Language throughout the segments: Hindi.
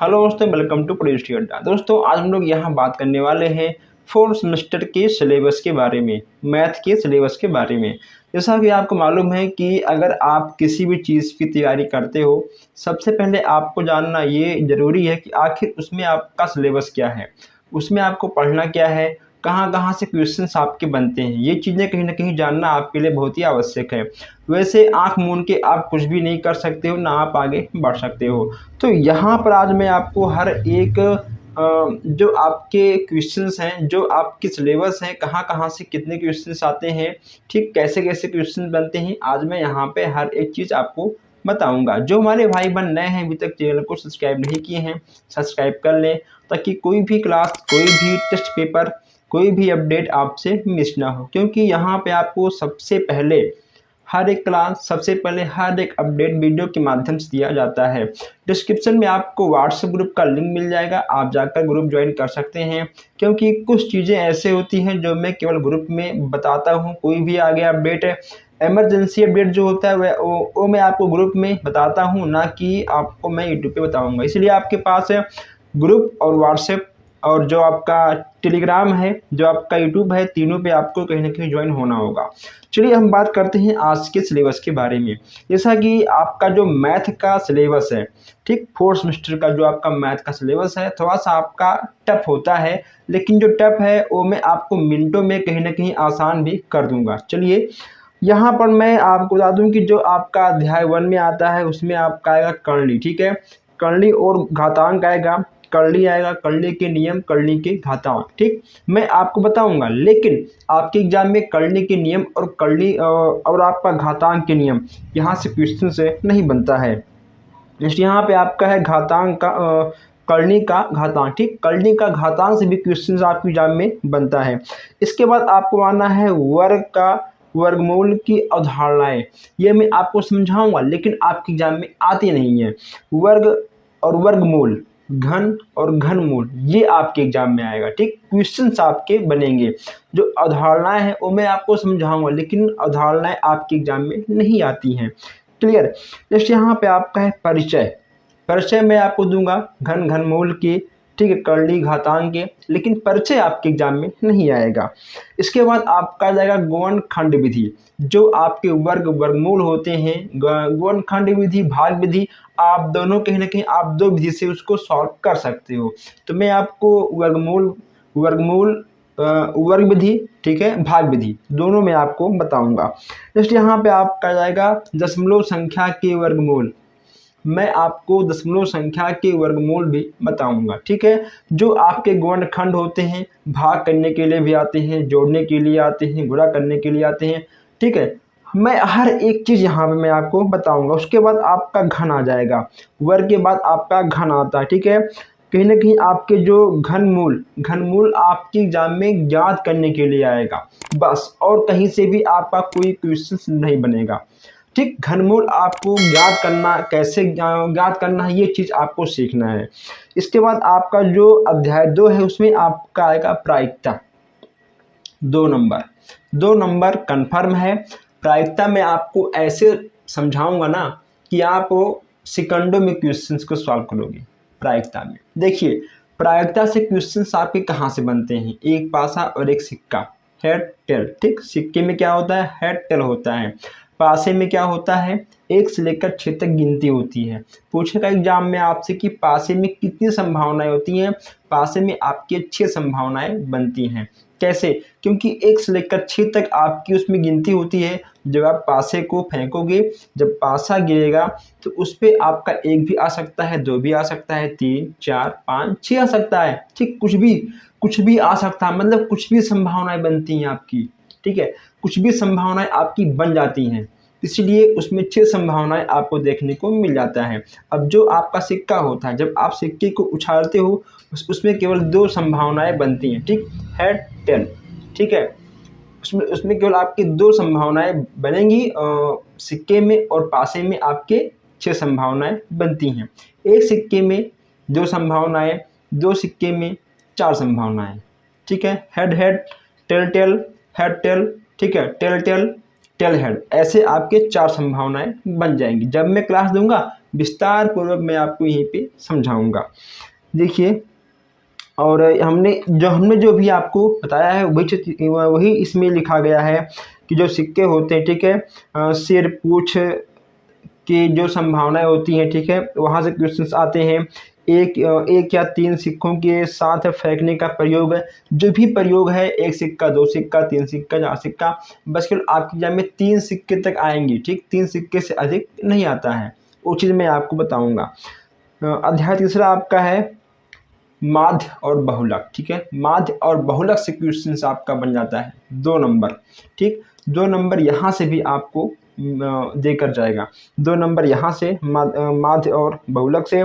हेलो दोस्तों, वेलकम टू प्रोड्यूस अड्डा। दोस्तों आज हम लोग यहाँ बात करने वाले हैं फोर्थ सेमेस्टर के सिलेबस के बारे में, मैथ के सिलेबस के बारे में। जैसा कि आपको मालूम है कि अगर आप किसी भी चीज़ की तैयारी करते हो, सबसे पहले आपको जानना ये ज़रूरी है कि आखिर उसमें आपका सिलेबस क्या है, उसमें आपको पढ़ना क्या है, कहाँ-कहाँ से क्वेश्चंस आपके बनते हैं। ये चीज़ें कहीं न कहीं जानना आपके लिए बहुत ही आवश्यक है। वैसे आँख मूंद के आप कुछ भी नहीं कर सकते हो, ना आप आगे बढ़ सकते हो। तो यहाँ पर आज मैं आपको हर एक जो आपके क्वेश्चंस हैं, जो आपके सिलेबस हैं, कहाँ-कहाँ से कितने क्वेश्चंस आते हैं, ठीक कैसे-कैसे क्वेश्चन बनते हैं, आज मैं यहाँ पे हर एक चीज़ आपको बताऊँगा। जो हमारे भाई-बहन नए हैं, अभी तक चैनल को सब्सक्राइब नहीं किए हैं, सब्सक्राइब कर लें ताकि कोई भी क्लास, कोई भी टेस्ट पेपर, कोई भी अपडेट आपसे मिस ना हो। क्योंकि यहाँ पे आपको सबसे पहले हर एक क्लास, सबसे पहले हर एक अपडेट वीडियो के माध्यम से दिया जाता है। डिस्क्रिप्शन में आपको व्हाट्सएप ग्रुप का लिंक मिल जाएगा, आप जाकर ग्रुप ज्वाइन कर सकते हैं। क्योंकि कुछ चीज़ें ऐसे होती हैं जो मैं केवल ग्रुप में बताता हूँ, कोई भी आ गया अपडेट है, इमरजेंसी अपडेट जो होता है वो मैं आपको ग्रुप में बताता हूँ, ना कि आपको मैं यूट्यूब पे बताऊँगा। इसलिए आपके पास ग्रुप और व्हाट्सएप और जो आपका टेलीग्राम है, जो आपका यूट्यूब है, तीनों पे आपको कहीं न कहीं ज्वाइन होना होगा। चलिए हम बात करते हैं आज के सिलेबस के बारे में। जैसा कि आपका जो मैथ का सिलेबस है, ठीक, फोर्थ सेमेस्टर का जो आपका मैथ का सिलेबस है, थोड़ा-सा आपका टफ होता है, लेकिन जो टफ है वो मैं आपको मिनटों में कहीं न कहीं आसान भी कर दूँगा। चलिए, यहाँ पर मैं आपको बता दूँ कि जो आपका अध्याय 1 में आता है, उसमें आपका आएगा कर्ली, ठीक है? कर्ली और घातांक आएगा, कर्ली आएगा, कर्ली के नियम, कर्ली के घातांक, ठीक? मैं आपको बताऊंगा, लेकिन आपके एग्जाम में कर्ली के नियम और कर्ली और आपका घातांक के नियम यहाँ से क्वेश्चन से नहीं बनता है। जैसे यहाँ पे आपका है घातांक का कर्ली का घातांक, ठीक, कर्ली का घातांक से भी क्वेश्चन आपके एग्जाम में बनता है। इसके बाद आपको आना है वर्ग का वर्गमूल की अवधारणाएं। ये मैं आपको समझाऊंगा, लेकिन आपके एग्जाम में आती नहीं है। वर्ग और वर्गमूल, घन और घनमूल, ये आपके एग्जाम में आएगा, ठीक, क्वेश्चंस आपके बनेंगे। जो अवधारणाएं हैं वो मैं आपको समझाऊंगा, लेकिन अवधारणाएं आपके एग्जाम में नहीं आती हैं। क्लियर? जैसे यहाँ पे आपका है परिचय। परिचय मैं आपको दूंगा घन घनमूल की, ठीक है, कर्ली घातांक के, लेकिन परिचय आपके एग्जाम में नहीं आएगा। इसके बाद आपका जाएगा गुणनखंड विधि। जो आपके वर्ग वर्गमूल होते हैं, गुणनखंड विधि, भाग विधि, आप दोनों कहीं ना कहीं आप दो विधि से उसको सॉल्व कर सकते हो। तो मैं आपको वर्गमूल वर्गमूल वर्ग विधि, ठीक है, भाग विधि, दोनों में आपको बताऊंगा। जैसे यहाँ पे आपका जाएगा दशमलव संख्या के वर्गमूल। मैं आपको दशमलव संख्या के वर्गमूल भी बताऊंगा, ठीक है। जो आपके गुणनखंड होते हैं, भाग करने के लिए भी आते हैं, जोड़ने के लिए आते हैं, गुणा करने के लिए आते हैं, ठीक है। मैं हर एक चीज़ यहाँ पे मैं आपको बताऊंगा। उसके बाद आपका घन आ जाएगा, वर्ग के बाद आपका घन आता है, ठीक है। कहीं ना कहीं आपके जो घनमूल आपके एग्जाम में ज्ञात करने के लिए आएगा, बस, और कहीं से भी आपका कोई क्वेश्चन नहीं बनेगा, ठीक। घनमूल आपको ज्ञात करना, कैसे ज्ञात करना है, ये चीज़ आपको सीखना है। इसके बाद आपका जो अध्याय 2 है, उसमें आपका आएगा प्रायिकता। 2 नंबर कन्फर्म है। प्रायिकता में आपको ऐसे समझाऊंगा ना कि आप सेकंडों में क्वेश्चंस को सॉल्व करोगे। प्रायिकता में देखिए, प्रायिकता से क्वेश्चंस आपके कहाँ से बनते हैं, एक पासा और एक सिक्का, हेड टेल, ठीक। सिक्के में क्या होता है, हेड टेल होता है। पासे में क्या होता है, 1 से लेकर 6 तक गिनती होती है। पूछेगा एग्जाम में आपसे कि पासे में कितनी संभावनाएं होती हैं। पासे में आपकी 6 संभावनाएं बनती हैं। कैसे? क्योंकि 1 से लेकर 6 तक आपकी उसमें गिनती होती है। जब आप पासे को फेंकोगे, जब पासा गिरेगा, तो उस पर आपका 1 भी आ सकता है, 2 भी आ सकता है, 3, 4, 5, 6 आ सकता है, ठीक। कुछ भी आ सकता है, मतलब कुछ भी संभावनाएं बनती हैं आपकी, ठीक है। कुछ भी संभावनाएं आपकी बन जाती हैं, इसलिए उसमें 6 संभावनाएं आपको देखने को मिल जाता है। अब जो आपका सिक्का होता है, जब आप सिक्के को उछालते हो, उसमें केवल 2 संभावनाएं बनती हैं, ठीक, हेड टेल, ठीक है। उसमें केवल आपकी 2 संभावनाएं बनेंगी, सिक्के में और पासे में आपके 6 संभावनाएं बनती हैं। एक सिक्के में 2 संभावनाएं, 2 सिक्के में 4 संभावनाएं, ठीक है। Head head, tail tail, head tail, ठीक है, टेल टेल, टेल हेड, ऐसे आपके 4 संभावनाएं बन जाएंगी। जब मैं क्लास दूंगा विस्तार पूर्वक मैं आपको यहीं पे समझाऊंगा। देखिए, और हमने जो भी आपको बताया है वही इसमें लिखा गया है कि जो सिक्के होते हैं, ठीक है, सिर पूछ की जो संभावनाएं होती हैं, ठीक है, वहाँ से क्वेश्चंस आते हैं। एक या तीन सिक्कों के साथ फेंकने का प्रयोग है, जो भी प्रयोग है, एक सिक्का, दो सिक्का, तीन सिक्का, चार सिक्का, बस केवल आपके एग्जाम में 3 सिक्के तक आएंगी, ठीक, 3 सिक्के से अधिक नहीं आता है, वो चीज़ मैं आपको बताऊंगा। अध्याय तीसरा आपका है माध्य और बहुलक, ठीक है, माध्य और बहुलक से क्वेश्चन आपका बन जाता है 2 नंबर, ठीक, 2 नंबर यहाँ से भी आपको देकर जाएगा, 2 नंबर यहाँ से माध्य और बहुलक से।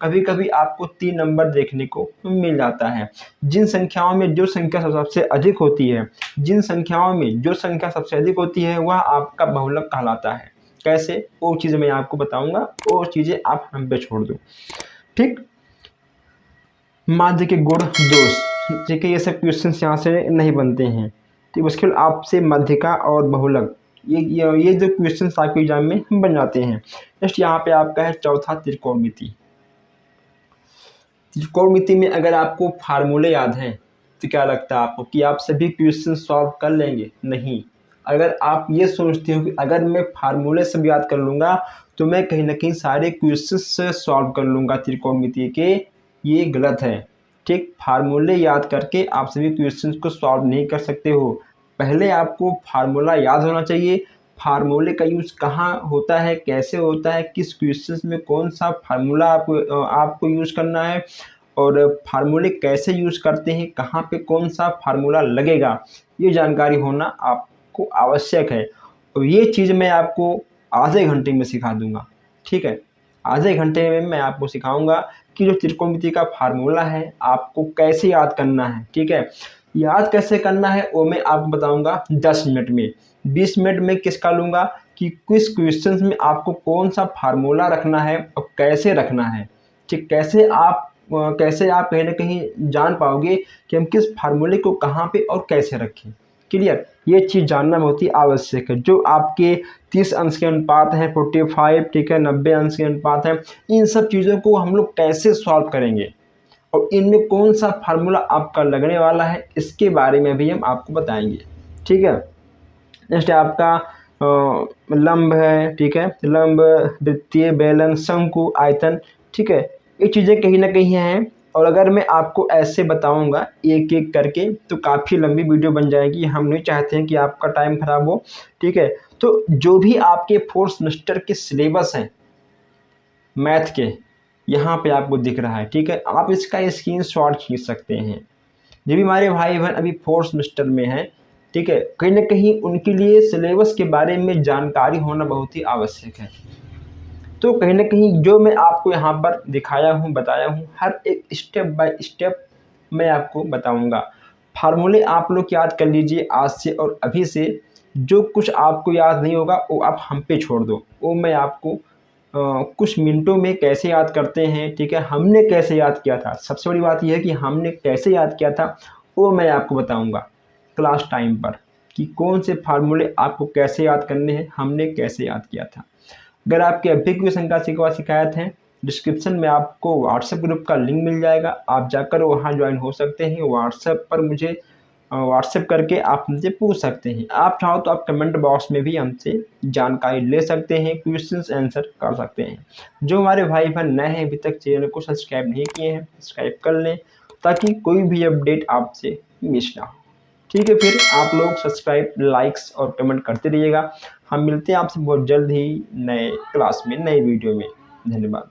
कभी कभी आपको 3 नंबर देखने को मिल जाता है। जिन संख्याओं में जो संख्या सबसे अधिक होती है, जिन संख्याओं में जो संख्या सबसे अधिक होती है वह आपका बहुलक कहलाता है। कैसे, वो चीज़ मैं आपको बताऊंगा, वो चीज़ें आप हम पे छोड़ दो, ठीक। माध्य के गुण दोष, ठीक है, ये सब क्वेश्चन यहाँ से नहीं बनते हैं, ठीक, उसके बाद आपसे मध्यिका और बहुलक, ये जो क्वेश्चन आपके एग्जाम में बन जाते हैं। नेक्स्ट यहाँ पे आपका है चौथा त्रिकोणमिति। त्रिकोणमिति में अगर आपको फार्मूले याद हैं तो क्या लगता है आपको कि आप सभी क्वेश्चन सॉल्व कर लेंगे? नहीं। अगर आप ये सोचते हो कि अगर मैं फार्मूले सब याद कर लूँगा तो मैं कहीं ना कहीं सारे क्वेश्चन सॉल्व कर लूँगा त्रिकोणमिति के, ये गलत है, ठीक। फार्मूले याद करके आप सभी क्वेश्चन को सॉल्व नहीं कर सकते हो। पहले आपको फार्मूला याद होना चाहिए, फार्मूले का यूज़ कहाँ होता है, कैसे होता है, किस क्वेश्चन में कौन सा फार्मूला आपको यूज़ करना है, और फार्मूले कैसे यूज़ करते हैं, कहाँ पे कौन सा फार्मूला लगेगा, ये जानकारी होना आपको आवश्यक है। और ये चीज़ मैं आपको आधे घंटे में सिखा दूंगा, ठीक है। आधे घंटे में मैं आपको सिखाऊंगा कि जो त्रिकोणमिति का फार्मूला है आपको कैसे याद करना है, ठीक है। याद कैसे करना है वो मैं आपको बताऊंगा 10 मिनट में। 20 मिनट में किसका लूँगा कि किस क्वेश्चन में आपको कौन सा फार्मूला रखना है और कैसे रखना है, ठीक। कैसे आप कहीं ना कहीं जान पाओगे कि हम किस फार्मूले को कहाँ पे और कैसे रखें। क्लियर, ये चीज़ जानना बहुत ही आवश्यक है। जो आपके 30 अंश के अनुपात हैं, 45, ठीक है, 90 अंश के अनुपात हैं, इन सब चीज़ों को हम लोग कैसे सॉल्व करेंगे और इनमें कौन सा फार्मूला आपका लगने वाला है, इसके बारे में भी हम आपको बताएंगे, ठीक है। नेक्स्ट आपका लंब है, ठीक है, लंब, वृत्तीय, बेलन, शंकु, आयतन, ठीक है, ये चीज़ें कहीं ना कहीं हैं। और अगर मैं आपको ऐसे बताऊंगा एक एक करके तो काफ़ी लंबी वीडियो बन जाएगी, हम नहीं चाहते हैं कि आपका टाइम खराब हो, ठीक है। तो जो भी आपके 4th सेमेस्टर के सिलेबस हैं मैथ के, यहाँ पे आपको दिख रहा है, ठीक है, आप इसका स्क्रीनशॉट खींच सकते हैं। जो भी हमारे भाई बहन अभी 4th सेमेस्टर में हैं, ठीक है, कहीं ना कहीं उनके लिए सिलेबस के बारे में जानकारी होना बहुत ही आवश्यक है। तो कहीं ना कहीं जो मैं आपको यहाँ पर दिखाया हूँ, बताया हूँ, हर एक स्टेप बाय स्टेप मैं आपको बताऊँगा। फार्मूले आप लोग याद कर लीजिए आज से, और अभी से जो कुछ आपको याद नहीं होगा वो आप हम पे छोड़ दो, वो मैं आपको कुछ मिनटों में कैसे याद करते हैं, ठीक है, हमने कैसे याद किया था, सबसे बड़ी बात यह है कि हमने कैसे याद किया था वो मैं आपको बताऊँगा क्लास टाइम पर, कि कौन से फार्मूले आपको कैसे याद करने हैं, हमने कैसे याद किया था। अगर आपके अभी कोई शंका शिकायत है, डिस्क्रिप्शन में आपको व्हाट्सएप ग्रुप का लिंक मिल जाएगा, आप जाकर वहाँ ज्वाइन हो सकते हैं। व्हाट्सएप पर मुझे व्हाट्सएप करके आप मुझे पूछ सकते हैं। आप चाहो तो आप कमेंट बॉक्स में भी हमसे जानकारी ले सकते हैं, क्वेश्चंस आंसर कर सकते हैं। जो हमारे भाई बहन नए हैं, अभी तक चैनल को सब्सक्राइब नहीं किए हैं, सब्सक्राइब कर लें ताकि कोई भी अपडेट आपसे मिस ना हो, ठीक है। फिर आप लोग सब्सक्राइब, लाइक्स और कमेंट करते रहिएगा। हम मिलते हैं आपसे बहुत जल्द ही नए क्लास में, नए वीडियो में। धन्यवाद।